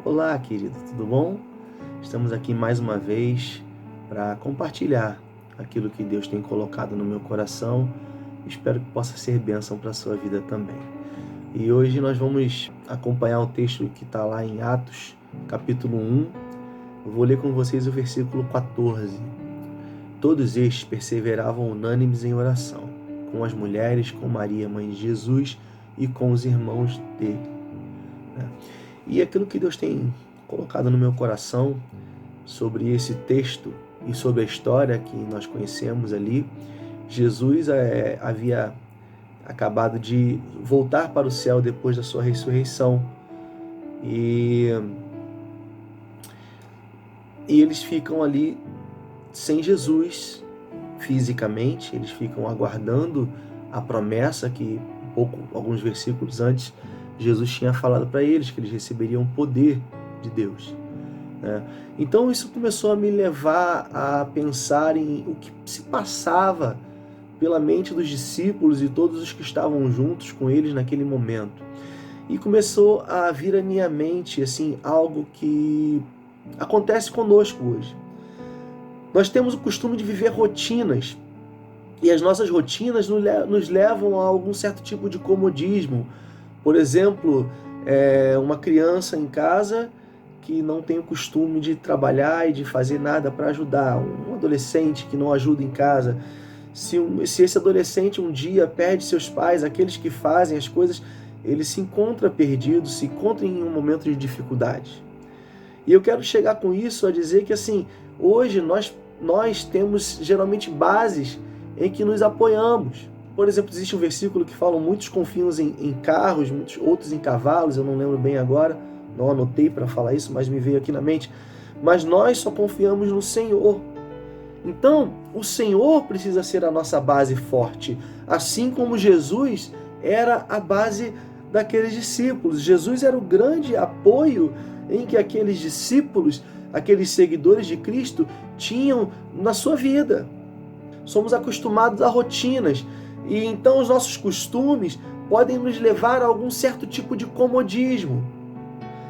Olá, querido, tudo bom? Estamos aqui mais uma vez para compartilhar aquilo que Deus tem colocado no meu coração. Espero que possa ser bênção para a sua vida também. E hoje nós vamos acompanhar o texto que está lá em Atos, capítulo 1. Eu vou ler com vocês o versículo 14. Todos estes perseveravam unânimes em oração, com as mulheres, com Maria, mãe de Jesus, e com os irmãos dele. E aquilo que Deus tem colocado no meu coração sobre esse texto e sobre a história que nós conhecemos ali, Jesus havia acabado de voltar para o céu depois da sua ressurreição. E eles ficam ali sem Jesus fisicamente, eles ficam aguardando a promessa que alguns versículos antes Jesus tinha falado para eles, que eles receberiam o poder de Deus. Então isso começou a me levar a pensar em o que se passava pela mente dos discípulos e todos os que estavam juntos com eles naquele momento. E começou a vir à minha mente assim, algo que acontece conosco hoje. Nós temos o costume de viver rotinas, e as nossas rotinas nos levam a algum certo tipo de comodismo. Por exemplo, uma criança em casa que não tem o costume de trabalhar e de fazer nada para ajudar, um adolescente que não ajuda em casa. Se esse adolescente um dia perde seus pais, aqueles que fazem as coisas, ele se encontra perdido, se encontra em um momento de dificuldade. E eu quero chegar com isso a dizer que assim, hoje nós temos geralmente bases em que nos apoiamos. Por exemplo, existe um versículo que fala: muitos confiam em carros, muitos outros em cavalos, eu não lembro bem agora, não anotei para falar isso, mas me veio aqui na mente. Mas nós só confiamos no Senhor. Então, o Senhor precisa ser a nossa base forte, assim como Jesus era a base daqueles discípulos. Jesus era o grande apoio em que aqueles discípulos, aqueles seguidores de Cristo, tinham na sua vida. Somos acostumados a rotinas, e então os nossos costumes podem nos levar a algum certo tipo de comodismo,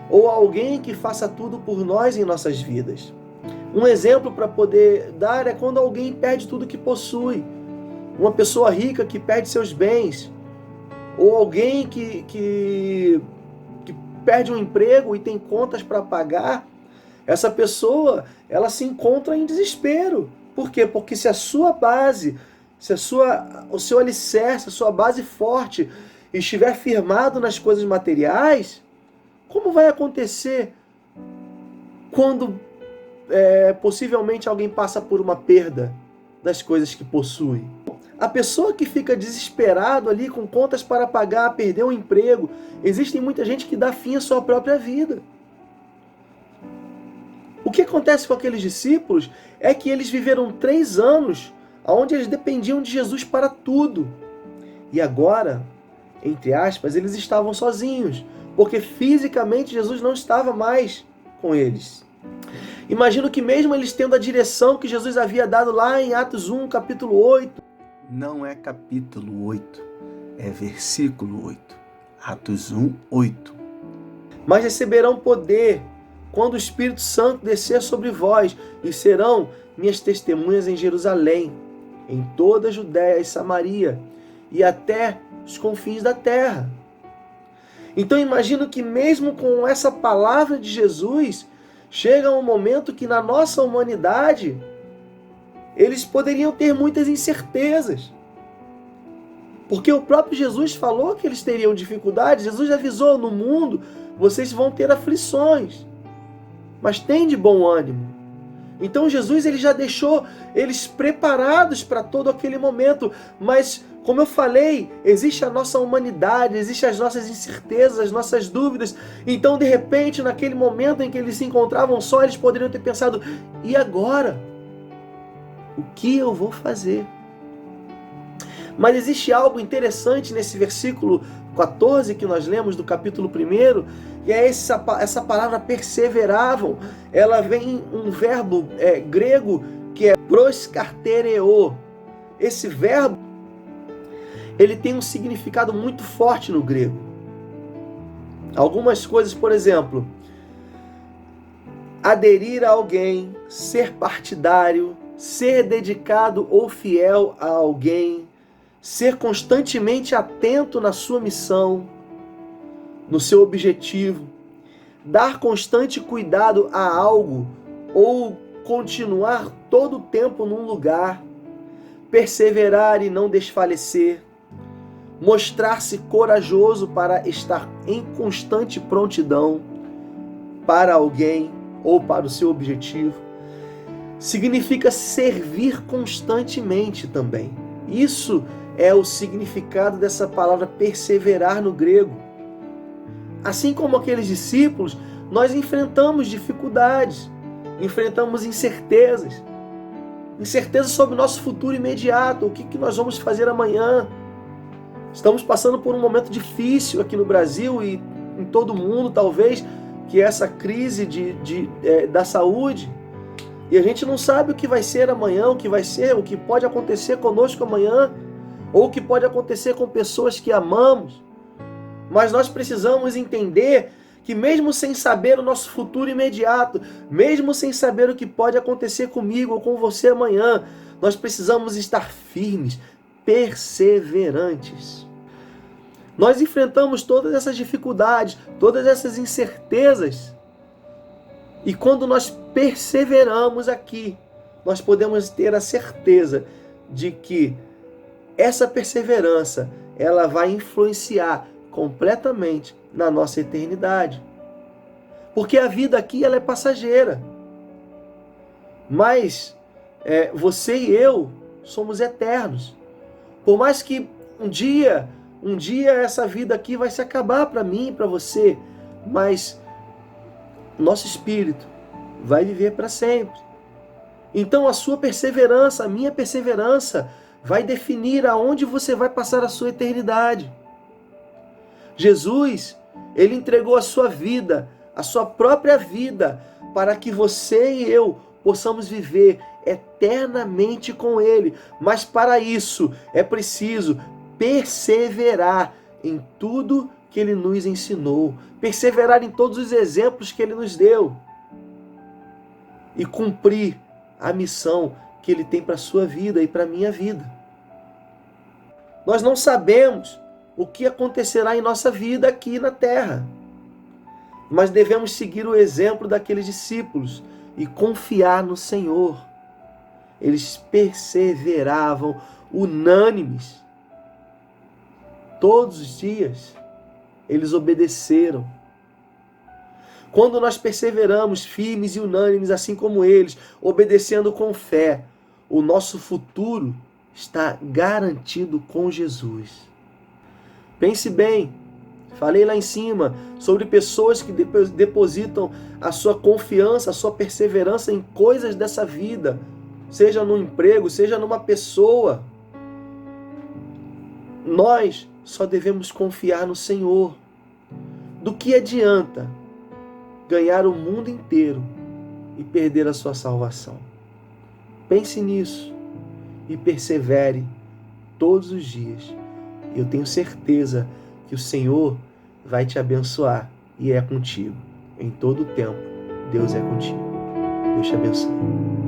ou a alguém que faça tudo por nós em nossas vidas. Um exemplo para poder dar é quando alguém perde tudo que possui. Uma pessoa rica que perde seus bens, ou alguém que perde um emprego e tem contas para pagar. Essa pessoa, ela se encontra em desespero. Por quê? Porque se a sua base, o seu alicerce, a sua base forte estiver firmado nas coisas materiais, como vai acontecer quando possivelmente alguém passa por uma perda das coisas que possui? A pessoa que fica desesperado ali com contas para pagar, perdeu o emprego, existe muita gente que dá fim à sua própria vida. O que acontece com aqueles discípulos é que eles viveram 3 anos onde eles dependiam de Jesus para tudo. E agora, entre aspas, eles estavam sozinhos, porque fisicamente Jesus não estava mais com eles. Imagino que mesmo eles tendo a direção que Jesus havia dado lá em Atos 1, capítulo 8. Não é capítulo 8, é versículo 8. Atos 1, 8. Mas receberão poder quando o Espírito Santo descer sobre vós, e serão minhas testemunhas em Jerusalém, em toda a Judéia e Samaria, e até os confins da terra. Então imagino que mesmo com essa palavra de Jesus, chega um momento que na nossa humanidade, eles poderiam ter muitas incertezas. Porque o próprio Jesus falou que eles teriam dificuldades. Jesus avisou: no mundo vocês vão ter aflições, mas tem de bom ânimo. Então Jesus ele já deixou eles preparados para todo aquele momento. Mas, como eu falei, existe a nossa humanidade, existem as nossas incertezas, as nossas dúvidas. Então, de repente, naquele momento em que eles se encontravam só, eles poderiam ter pensado: e agora? O que eu vou fazer? Mas existe algo interessante nesse versículo 14 que nós lemos do capítulo 1, e é essa palavra perseveravam. Ela vem um verbo grego que é proskartereo. Esse verbo, ele tem um significado muito forte no grego. Algumas coisas, por exemplo, aderir a alguém, ser partidário, ser dedicado ou fiel a alguém, ser constantemente atento na sua missão, no seu objetivo, dar constante cuidado a algo ou continuar todo o tempo num lugar, perseverar e não desfalecer, mostrar-se corajoso para estar em constante prontidão para alguém ou para o seu objetivo. Significa servir constantemente também. Isso é o significado dessa palavra perseverar no grego. Assim como aqueles discípulos, nós enfrentamos dificuldades, enfrentamos incertezas sobre o nosso futuro imediato, o que nós vamos fazer amanhã. Estamos passando por um momento difícil aqui no Brasil e em todo o mundo, talvez, que é essa crise da saúde. E a gente não sabe o que vai ser amanhã, o que pode acontecer conosco amanhã, ou o que pode acontecer com pessoas que amamos. Mas nós precisamos entender que mesmo sem saber o nosso futuro imediato, mesmo sem saber o que pode acontecer comigo ou com você amanhã, nós precisamos estar firmes, perseverantes. Nós enfrentamos todas essas dificuldades, todas essas incertezas. E quando nós perseveramos aqui, nós podemos ter a certeza de que essa perseverança, ela vai influenciar completamente na nossa eternidade. Porque a vida aqui, ela é passageira. Mas você e eu somos eternos. Por mais que um dia essa vida aqui vai se acabar para mim e para você, mas nosso espírito vai viver para sempre. Então a sua perseverança, a minha perseverança, vai definir aonde você vai passar a sua eternidade. Jesus, ele entregou a sua vida, a sua própria vida, para que você e eu possamos viver eternamente com ele. Mas para isso é preciso perseverar em tudo que ele nos ensinou, perseverar em todos os exemplos que ele nos deu e cumprir a missão que ele tem para a sua vida e para a minha vida. Nós não sabemos o que acontecerá em nossa vida aqui na terra, mas devemos seguir o exemplo daqueles discípulos e confiar no Senhor. Eles perseveravam unânimes. Todos os dias, eles obedeceram. Quando nós perseveramos firmes e unânimes, assim como eles, obedecendo com fé, o nosso futuro está garantido com Jesus. Pense bem, falei lá em cima sobre pessoas que depositam a sua confiança, a sua perseverança em coisas dessa vida, seja no emprego, seja numa pessoa. Nós só devemos confiar no Senhor. Do que adianta ganhar o mundo inteiro e perder a sua salvação? Pense nisso e persevere todos os dias. Eu tenho certeza que o Senhor vai te abençoar e é contigo. Em todo o tempo, Deus é contigo. Deus te abençoe.